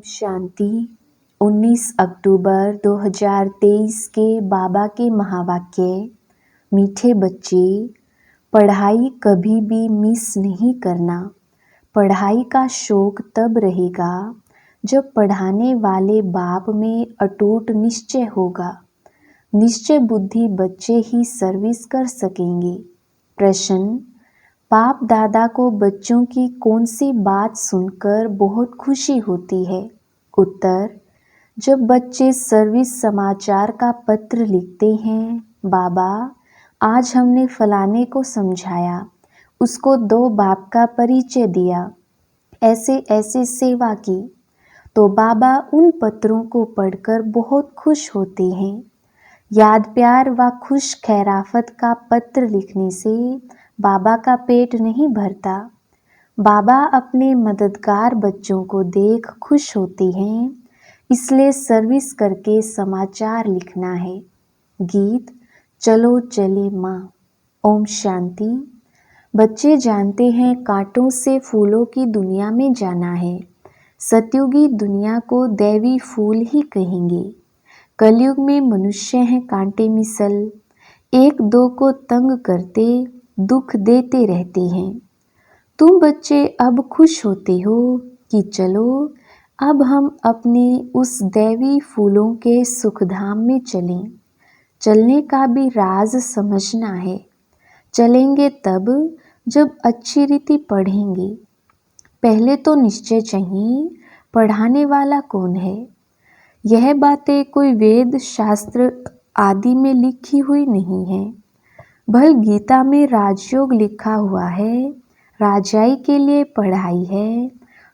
शांति। 19 अक्टूबर 2023 के बाबा के महावाक्य। मीठे बच्चे, पढ़ाई कभी भी मिस नहीं करना। पढ़ाई का शौक तब रहेगा जब पढ़ाने वाले बाप में अटूट निश्चय होगा। निश्चय बुद्धि बच्चे ही सर्विस कर सकेंगे। प्रश्न: बाप दादा को बच्चों की कौन सी बात सुनकर बहुत खुशी होती है? उत्तर: जब बच्चे सर्विस समाचार का पत्र लिखते हैं, बाबा आज हमने फलाने को समझाया, उसको 2 बाप का परिचय दिया, ऐसे ऐसे सेवा की, तो बाबा उन पत्रों को पढ़कर बहुत खुश होते हैं। याद प्यार व खुश खैराफत का पत्र लिखने से बाबा का पेट नहीं भरता। बाबा अपने मददगार बच्चों को देख खुश होते हैं, इसलिए सर्विस करके समाचार लिखना है। गीत चलो चले माँ। ओम शांति। बच्चे जानते हैं कांटों से फूलों की दुनिया में जाना है। सतयुगी दुनिया को दैवी फूल ही कहेंगे। कलयुग में मनुष्य हैं कांटे मिसल, एक दो को तंग करते, दुख देते रहते हैं। तुम बच्चे अब खुश होते हो कि चलो अब हम अपने उस दैवी फूलों के सुखधाम में चलें। चलने का भी राज समझना है। चलेंगे तब जब अच्छी रीति पढ़ेंगे। पहले तो निश्चय चाहिए पढ़ाने वाला कौन है। यह बातें कोई वेद शास्त्र आदि में लिखी हुई नहीं है। भल गीता में राजयोग लिखा हुआ है। राजाई के लिए पढ़ाई है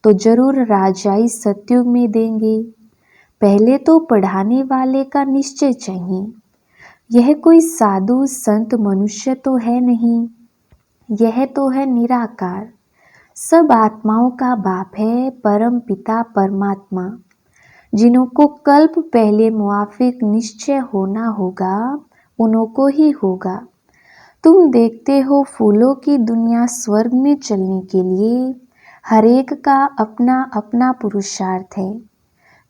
तो जरूर राजाई सतयुग में देंगे। पहले तो पढ़ाने वाले का निश्चय चाहिए। यह कोई साधु संत मनुष्य तो है नहीं, यह तो है निराकार, सब आत्माओं का बाप है, परम पिता परमात्मा। जिन्हों को कल्प पहले मुआफिक निश्चय होना होगा, उन्हों को ही होगा। तुम देखते हो फूलों की दुनिया स्वर्ग में चलने के लिए हर एक का अपना अपना पुरुषार्थ है।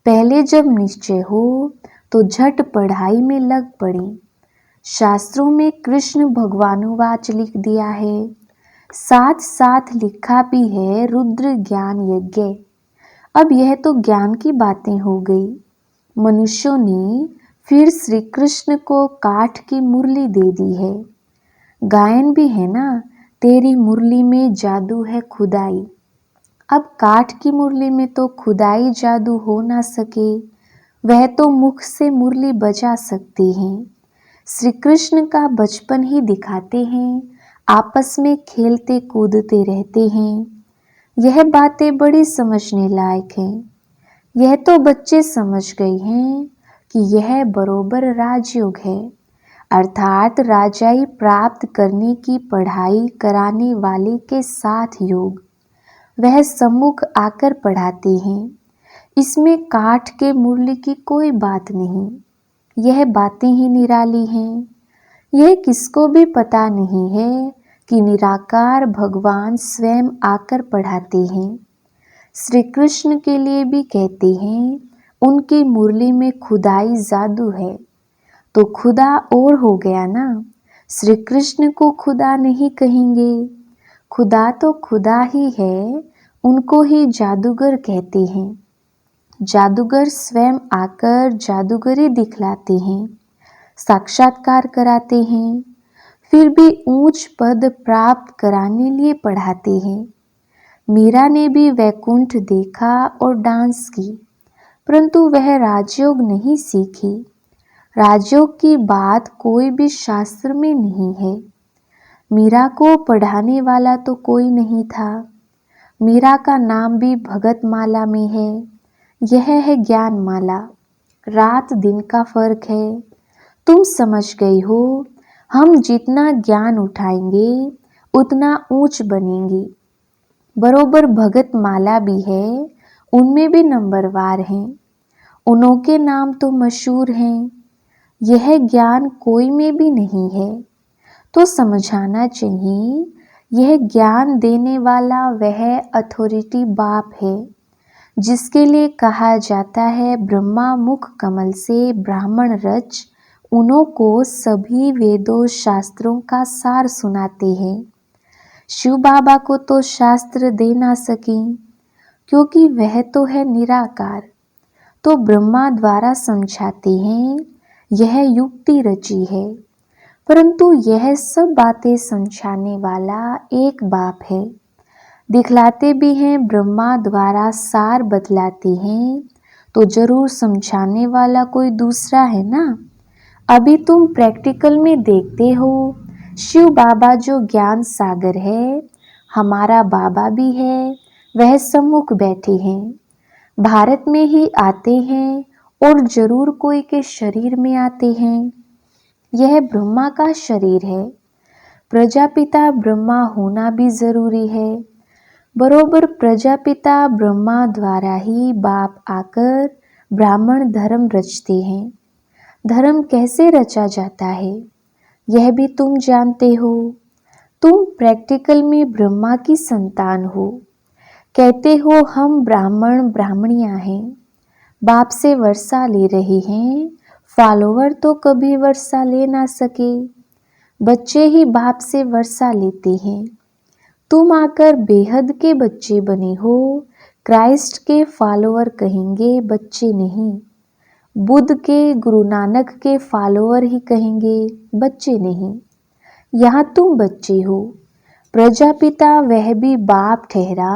पहले जब निश्चय हो तो झट पढ़ाई में लग पड़े। शास्त्रों में कृष्ण भगवानुवाच लिख दिया है, साथ साथ लिखा भी है रुद्र ज्ञान यज्ञ। अब यह तो ज्ञान की बातें हो गई। मनुष्यों ने फिर श्री कृष्ण को काठ की मुरली दे दी है। गायन भी है ना, तेरी मुरली में जादू है खुदाई। अब काठ की मुरली में तो खुदाई जादू हो ना सके, वह तो मुख से मुरली बजा सकते हैं। श्री कृष्ण का बचपन ही दिखाते हैं, आपस में खेलते कूदते रहते हैं। यह बातें बड़ी समझने लायक हैं। यह तो बच्चे समझ गए हैं कि यह बरोबर राजयोग है, अर्थात राजाई प्राप्त करने की पढ़ाई कराने वाले के साथ योग। वह सम्मुख आकर पढ़ाते हैं। इसमें काठ के मुरली की कोई बात नहीं। यह बातें ही निराली हैं। यह किसको भी पता नहीं है कि निराकार भगवान स्वयं आकर पढ़ाते हैं। श्री कृष्ण के लिए भी कहते हैं उनकी मुरली में खुदाई जादू है, तो खुदा और हो गया ना। श्री कृष्ण को खुदा नहीं कहेंगे, खुदा तो खुदा ही है, उनको ही जादूगर कहते हैं। जादूगर स्वयं आकर जादूगरी दिखलाते हैं, साक्षात्कार कराते हैं, फिर भी ऊंच पद प्राप्त कराने लिए पढ़ाते हैं। मीरा ने भी वैकुंठ देखा और डांस की, परंतु वह राजयोग नहीं सीखी। राजयोग की बात कोई भी शास्त्र में नहीं है। मीरा को पढ़ाने वाला तो कोई नहीं था। मीरा का नाम भी भगत माला में है। यह है ज्ञान माला। रात दिन का फर्क है। तुम समझ गई हो। हम जितना ज्ञान उठाएंगे उतना ऊंच बनेंगे। बरोबर भगत माला भी है, उनमें भी नंबरवार हैं। उन्हों के नाम तो मशहूर हैं। यह ज्ञान कोई में भी नहीं है, तो समझाना चाहिए यह ज्ञान देने वाला वह अथॉरिटी बाप है। जिसके लिए कहा जाता है ब्रह्मा मुख कमल से ब्राह्मण रच, उन्हों को सभी वेदों शास्त्रों का सार सुनाते हैं। शिव बाबा को तो शास्त्र दे ना सकें, क्योंकि वह तो है निराकार, तो ब्रह्मा द्वारा समझाते हैं। यह युक्ति रची है, परंतु यह सब बातें समझाने वाला एक बाप है। दिखलाते भी हैं ब्रह्मा द्वारा, सार बतलाते हैं, तो जरूर समझाने वाला कोई दूसरा है ना। अभी तुम प्रैक्टिकल में देखते हो, शिव बाबा जो ज्ञान सागर है, हमारा बाबा भी है, वह सम्मुख बैठे हैं, भारत में ही आते हैं और जरूर कोई के शरीर में आते हैं। यह ब्रह्मा का शरीर है, प्रजापिता ब्रह्मा होना भी जरूरी है। बरोबर प्रजापिता ब्रह्मा द्वारा ही बाप आकर ब्राह्मण धर्म रचते हैं। धर्म कैसे रचा जाता है, यह भी तुम जानते हो। तुम प्रैक्टिकल में ब्रह्मा की संतान हो, कहते हो हम ब्राह्मण ब्राह्मणियां हैं, बाप से वर्षा ले रहे हैं, फॉलोवर तो कभी वर्षा ले ना सके, बच्चे ही बाप से वर्षा लेते हैं। तुम आकर बेहद के बच्चे बने हो, क्राइस्ट के फॉलोवर कहेंगे, बच्चे नहीं। बुद्ध के, गुरु नानक के फॉलोवर ही कहेंगे, बच्चे नहीं। यहाँ तुम बच्चे हो। प्रजापिता वह भी बाप ठहरा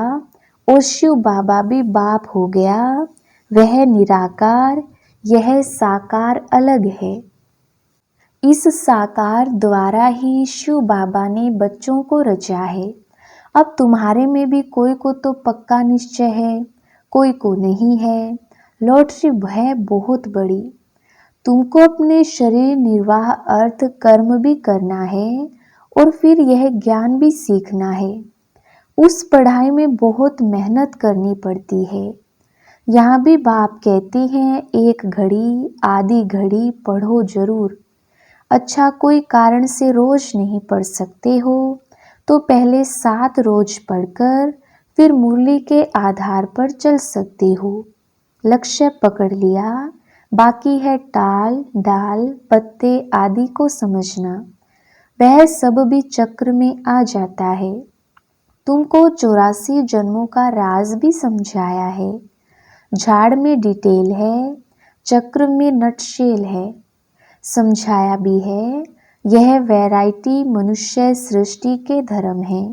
और शिव बाबा भी बाप हो गया। वह निराकार, यह साकार अलग है। इस साकार द्वारा ही शिव बाबा ने बच्चों को रचा है। अब तुम्हारे में भी कोई को तो पक्का निश्चय है, कोई को नहीं है। लॉटरी है बहुत बड़ी। तुमको अपने शरीर निर्वाह अर्थ कर्म भी करना है और फिर यह ज्ञान भी सीखना है। उस पढ़ाई में बहुत मेहनत करनी पड़ती है। यहाँ भी बाप कहते हैं एक घड़ी आधी घड़ी पढ़ो जरूर। अच्छा कोई कारण से रोज नहीं पढ़ सकते हो तो पहले 7 रोज पढ़कर फिर मुरली के आधार पर चल सकते हो। लक्ष्य पकड़ लिया, बाकी है टाल डाल पत्ते आदि को समझना, वह सब भी चक्र में आ जाता है। तुमको 84 जन्मों का राज भी समझाया है। झाड़ में डिटेल है, चक्र में नटशेल है, समझाया भी है। यह वैरायटी मनुष्य सृष्टि के धर्म है।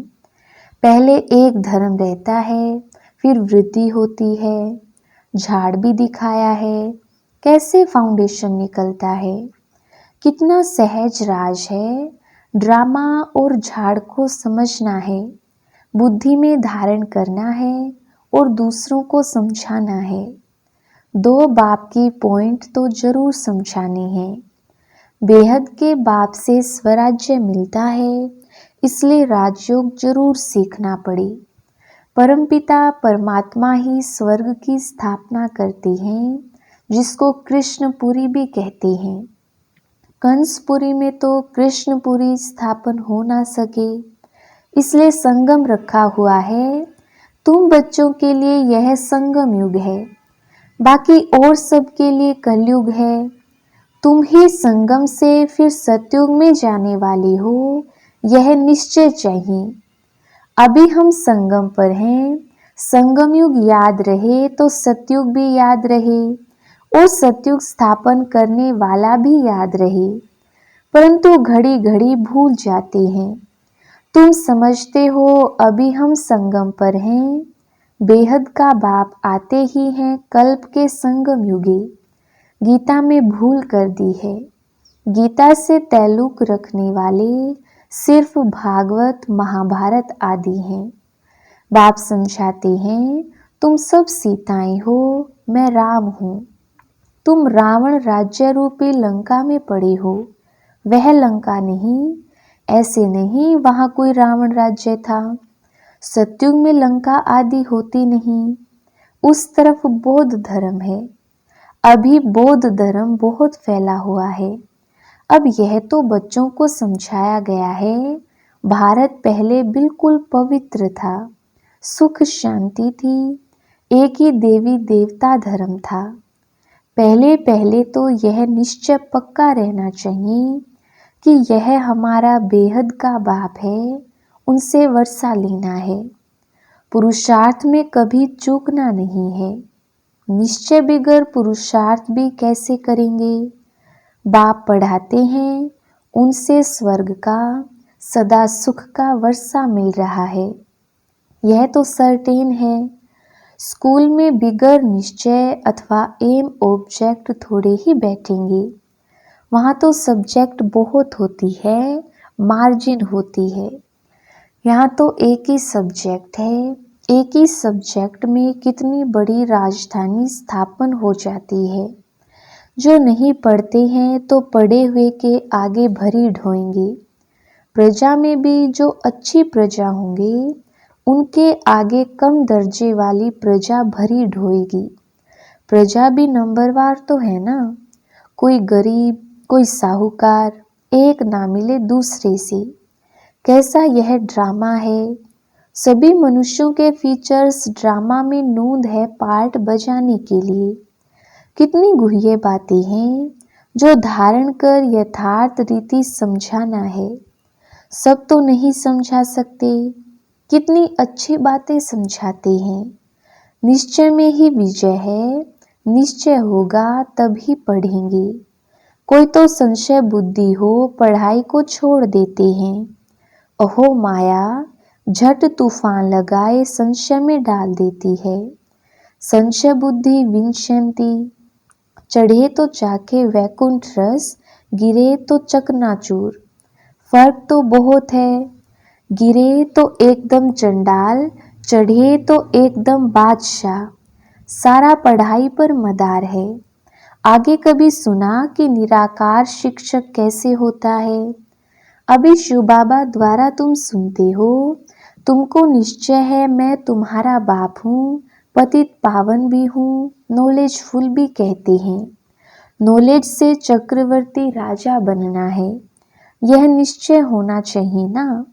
पहले एक धर्म रहता है, फिर वृद्धि होती है। झाड़ भी दिखाया है, कैसे फाउंडेशन निकलता है। कितना सहज राज है। ड्रामा और झाड़ को समझना है, बुद्धि में धारण करना है और दूसरों को समझाना है। 2 बाप की पॉइंट तो जरूर समझाने हैं। बेहद के बाप से स्वराज्य मिलता है, इसलिए राजयोग जरूर सीखना पड़े। परमपिता परमात्मा ही स्वर्ग की स्थापना करते हैं, जिसको कृष्णपुरी भी कहते हैं। कंसपुरी में तो कृष्णपुरी स्थापन हो ना सके, इसलिए संगम रखा हुआ है। तुम बच्चों के लिए यह संगम युग है, बाकी और सब के लिए कलयुग है। तुम ही संगम से फिर सतयुग में जाने वाले हो, यह निश्चय चाहिए। अभी हम संगम पर हैं, संगम युग याद रहे तो सतयुग भी याद रहे और सतयुग स्थापन करने वाला भी याद रहे, परंतु घड़ी घड़ी भूल जाते हैं। तुम समझते हो अभी हम संगम पर हैं, बेहद का बाप आते ही हैं कल्प के संगम युगे। गीता में भूल कर दी है। गीता से ताल्लुक रखने वाले सिर्फ भागवत महाभारत आदि हैं। बाप समझाते हैं तुम सब सीताएं हो, मैं राम हूँ। तुम रावण राज्य रूपी लंका में पड़े हो, वह लंका नहीं। ऐसे नहीं वहां कोई रावण राज्य था। सतयुग में लंका आदि होती नहीं। उस तरफ बौद्ध धर्म है। अभी बौद्ध धर्म बहुत फैला हुआ है। अब यह तो बच्चों को समझाया गया है। भारत पहले बिल्कुल पवित्र था, सुख शांति थी, एक ही देवी देवता धर्म था। पहले पहले तो यह निश्चय पक्का रहना चाहिए कि यह हमारा बेहद का बाप है, उनसे वर्षा लेना है। पुरुषार्थ में कभी चूकना नहीं है। निश्चय बिगर पुरुषार्थ भी कैसे करेंगे? बाप पढ़ाते हैं, उनसे स्वर्ग का सदा सुख का वर्षा मिल रहा है, यह तो सर्टेन है। स्कूल में बिगर निश्चय अथवा एम ऑब्जेक्ट थोड़े ही बैठेंगे। वहाँ तो सब्जेक्ट बहुत होती है, मार्जिन होती है। यहाँ तो एक ही सब्जेक्ट है, एक ही सब्जेक्ट में कितनी बड़ी राजधानी स्थापन हो जाती है। जो नहीं पढ़ते हैं तो पढ़े हुए के आगे भरी ढोएंगे। प्रजा में भी जो अच्छी प्रजा होंगे उनके आगे कम दर्जे वाली प्रजा भरी ढोएगी। प्रजा भी नंबरवार तो है ना, कोई गरीब कोई साहूकार, एक ना मिले दूसरे से। कैसा यह ड्रामा है। सभी मनुष्यों के फीचर्स ड्रामा में नूंद है पार्ट बजाने के लिए। कितनी गुह्य बातें हैं जो धारण कर यथार्थ रीति समझाना है। सब तो नहीं समझा सकते। कितनी अच्छी बातें समझाते हैं। निश्चय में ही विजय है, निश्चय होगा तभी पढ़ेंगे। कोई तो संशय बुद्धि हो पढ़ाई को छोड़ देते हैं। अहो माया झट तूफान लगाए संशय में डाल देती है। संशय बुद्धि विंशंति, चढ़े तो चाखे वैकुंठ रस, गिरे तो चकनाचूर। फर्क तो बहुत है। गिरे तो एकदम चंडाल, चढ़े तो एकदम बादशाह। सारा पढ़ाई पर मदार है। आगे कभी सुना कि निराकार शिक्षक कैसे होता है? अभी शिव बाबा द्वारा तुम सुनते हो। तुमको निश्चय है मैं तुम्हारा बाप हूँ, पतित पावन भी हूँ, नॉलेजफुल भी कहते हैं। नॉलेज से चक्रवर्ती राजा बनना है, यह निश्चय होना चाहिए ना।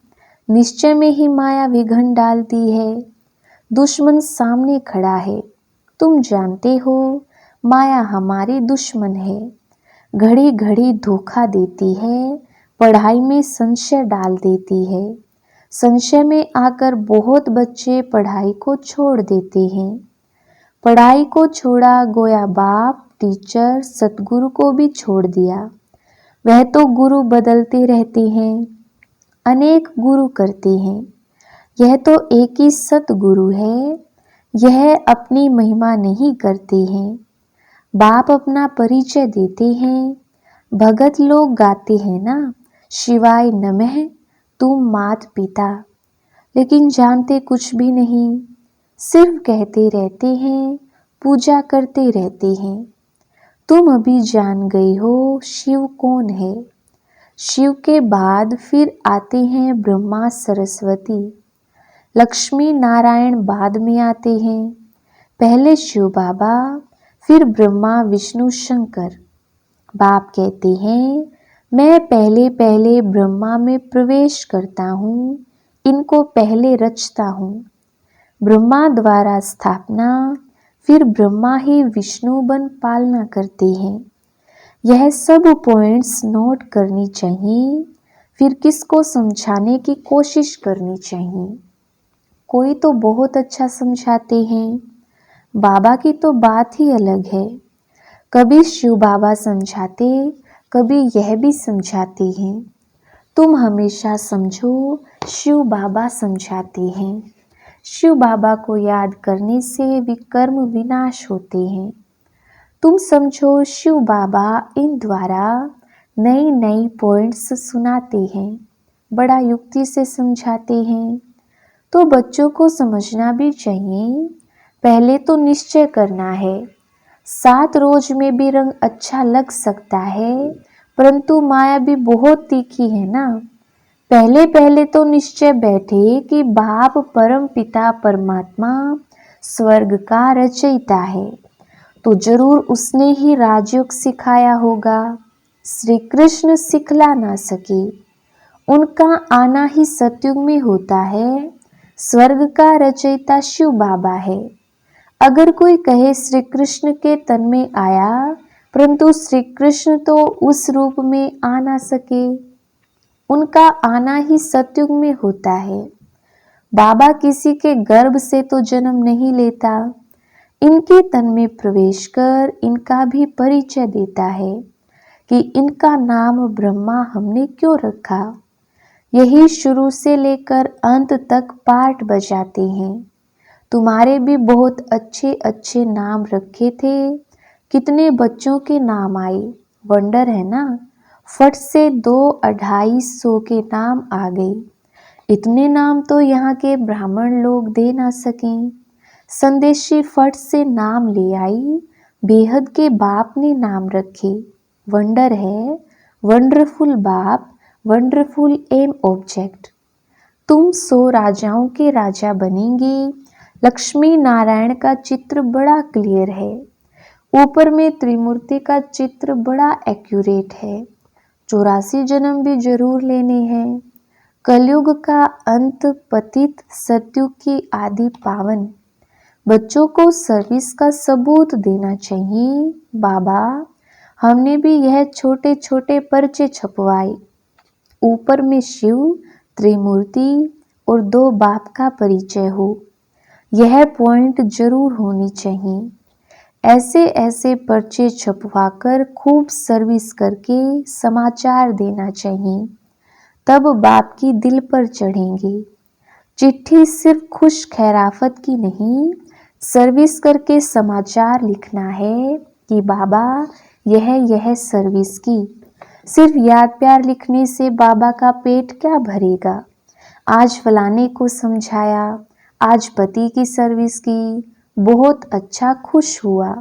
निश्चय में ही माया विघन डालती है। दुश्मन सामने खड़ा है, तुम जानते हो माया हमारी दुश्मन है। घड़ी घड़ी धोखा देती है, पढ़ाई में संशय डाल देती है। संशय में आकर बहुत बच्चे पढ़ाई को छोड़ देते हैं। पढ़ाई को छोड़ा गोया बाप टीचर सतगुरु को भी छोड़ दिया। वह तो गुरु बदलते रहते हैं, अनेक गुरु करते हैं। यह तो एक ही सतगुरु है, यह अपनी महिमा नहीं करते हैं। बाप अपना परिचय देते हैं। भगत लोग गाते हैं ना, शिवाय नमः तुम मात पिता, लेकिन जानते कुछ भी नहीं, सिर्फ कहते रहते हैं, पूजा करते रहते हैं। तुम अभी जान गए हो शिव कौन है। शिव के बाद फिर आते हैं ब्रह्मा सरस्वती, लक्ष्मी नारायण बाद में आते हैं। पहले शिव बाबा, फिर ब्रह्मा विष्णु शंकर। बाप कहते हैं मैं पहले पहले ब्रह्मा में प्रवेश करता हूँ, इनको पहले रचता हूँ। ब्रह्मा द्वारा स्थापना, फिर ब्रह्मा ही विष्णु बन पालना करते हैं। यह सब पॉइंट्स नोट करनी चाहिए, फिर किसको समझाने की कोशिश करनी चाहिए। कोई तो बहुत अच्छा समझाते हैं, बाबा की तो बात ही अलग है। कभी शिव बाबा समझाते, कभी यह भी समझाते हैं। तुम हमेशा समझो शिव बाबा समझाते हैं। शिव बाबा को याद करने से विकर्म विनाश होते हैं। तुम समझो शिव बाबा इन द्वारा नई नई पॉइंट्स सुनाते हैं, बड़ा युक्ति से समझाते हैं। तो बच्चों को समझना भी चाहिए। पहले तो निश्चय करना है। 7 रोज में भी रंग अच्छा लग सकता है, परंतु माया भी बहुत तीखी है ना। पहले पहले तो निश्चय बैठे कि बाप परम पिता परमात्मा स्वर्ग का रचयिता है, तो जरूर उसने ही राजयोग सिखाया होगा। श्री कृष्ण सिखला ना सके, उनका आना ही सतयुग में होता है। स्वर्ग का रचयिता शिव बाबा है। अगर कोई कहे श्री कृष्ण के तन में आया, परंतु श्री कृष्ण तो उस रूप में आ ना सके, उनका आना ही सतयुग में होता है। बाबा किसी के गर्भ से तो जन्म नहीं लेता, इनके तन में प्रवेश कर इनका भी परिचय देता है कि इनका नाम ब्रह्मा हमने क्यों रखा। यही शुरू से लेकर अंत तक पाठ बजाते हैं। तुम्हारे भी बहुत अच्छे अच्छे नाम रखे थे, कितने बच्चों के नाम आए, वंडर है ना। फट से 2-250 के नाम आ गए। इतने नाम तो यहाँ के ब्राह्मण लोग दे ना सकें। संदेशी फट से नाम ले आई, बेहद के बाप ने नाम रखे। वंडर है, वंडरफुल बाप, वंडरफुल एम ऑब्जेक्ट। तुम 100 राजाओं के राजा बनेंगे। लक्ष्मी नारायण का चित्र बड़ा क्लियर है, ऊपर में त्रिमूर्ति का चित्र बड़ा एक्यूरेट है। 84 जन्म भी जरूर लेने हैं। कलयुग का अंत, पतित सतयुग की आदि पावन। बच्चों को सर्विस का सबूत देना चाहिए। बाबा, हमने भी यह छोटे छोटे पर्चे छपवाए, ऊपर में शिव, त्रिमूर्ति और 2 बाप का परिचय हो। यह पॉइंट जरूर होनी चाहिए। ऐसे ऐसे पर्चे छपवाकर खूब सर्विस करके समाचार देना चाहिए, तब बाप की दिल पर चढ़ेंगे। चिट्ठी सिर्फ खुश खैराफत की नहीं, सर्विस करके समाचार लिखना है कि बाबा यह सर्विस की। सिर्फ याद प्यार लिखने से बाबा का पेट क्या भरेगा। आज फलाने को समझाया, आज पति की सर्विस की, बहुत अच्छा, खुश हुआ।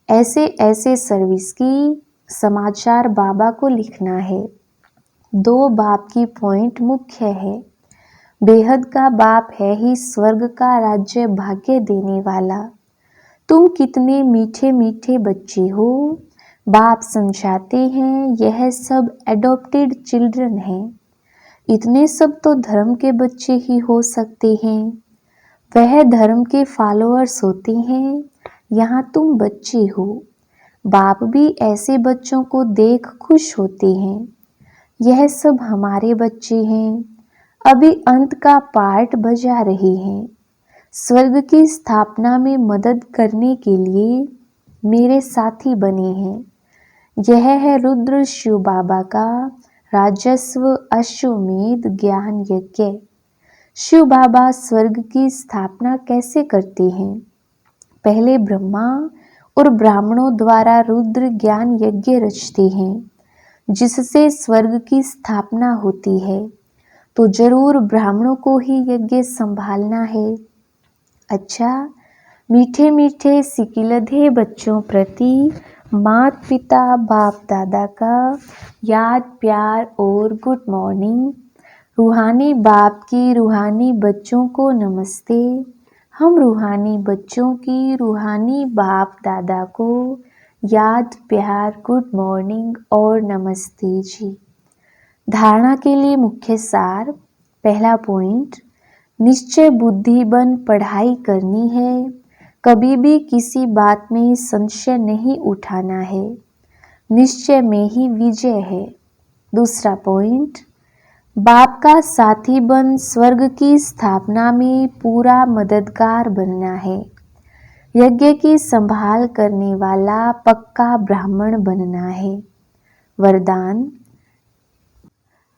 ऐसे ऐसे सर्विस की समाचार बाबा को लिखना है। 2 बाप की पॉइंट मुख्य है। बेहद का बाप है ही स्वर्ग का राज्य भाग्य देने वाला। तुम कितने मीठे मीठे बच्चे हो। बाप समझाते हैं यह सब एडॉप्टेड चिल्ड्रन हैं। इतने सब तो धर्म के बच्चे ही हो सकते हैं, वह धर्म के फॉलोअर्स होते हैं। यहाँ तुम बच्चे हो। बाप भी ऐसे बच्चों को देख खुश होते हैं। यह सब हमारे बच्चे हैं, अभी अंत का पार्ट बजा रहे हैं। स्वर्ग की स्थापना में मदद करने के लिए मेरे साथी बने हैं। यह है रुद्र शिव बाबा का राजस्व अश्वमेध ज्ञान यज्ञ। शिव बाबा स्वर्ग की स्थापना कैसे करते हैं? पहले ब्रह्मा और ब्राह्मणों द्वारा रुद्र ज्ञान यज्ञ रचते हैं, जिससे स्वर्ग की स्थापना होती है। तो जरूर ब्राह्मणों को ही यज्ञ संभालना है। अच्छा, मीठे मीठे सिकिलधे बच्चों प्रति माता पिता बाप दादा का याद प्यार और गुड मॉर्निंग। रूहानी बाप की रूहानी बच्चों को नमस्ते। हम रूहानी बच्चों की रूहानी बाप दादा को याद प्यार गुड मॉर्निंग और नमस्ते जी। धारणा के लिए मुख्य सार। पहला पॉइंट, निश्चय बुद्धि बन पढ़ाई करनी है। कभी भी किसी बात में संशय नहीं उठाना है, निश्चय में ही विजय है। दूसरा पॉइंट, बाप का साथी बन स्वर्ग की स्थापना में पूरा मददगार बनना है। यज्ञ की संभाल करने वाला पक्का ब्राह्मण बनना है। वरदान,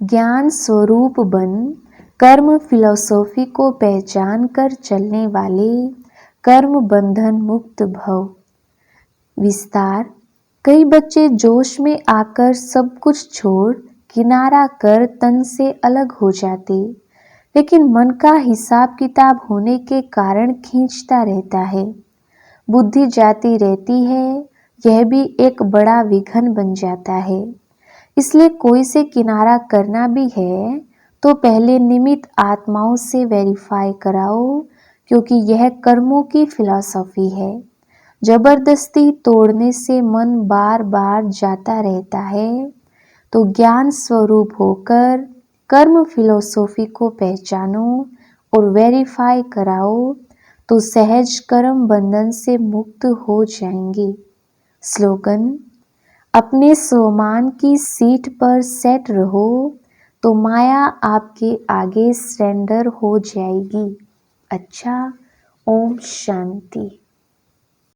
ज्ञान स्वरूप बन कर्म फिलॉसफी को पहचान कर चलने वाले कर्म बंधन मुक्त भव। विस्तार, कई बच्चे जोश में आकर सब कुछ छोड़ किनारा कर तन से अलग हो जाते, लेकिन मन का हिसाब किताब होने के कारण खींचता रहता है, बुद्धि जाती रहती है। यह भी एक बड़ा विघन बन जाता है। इसलिए कोई से किनारा करना भी है तो पहले निमित्त आत्माओं से वेरीफाई कराओ, क्योंकि यह कर्मों की फिलॉसफी है। जबरदस्ती तोड़ने से मन बार बार जाता रहता है। तो ज्ञान स्वरूप होकर कर्म फिलॉसफी को पहचानो और वेरीफाई कराओ, तो सहज कर्म बंधन से मुक्त हो जाएंगे। स्लोगन: अपने स्वमान की सीट पर सेट रहो तो माया आपके आगे सरेंडर हो जाएगी। अच्छा, ओम शांति।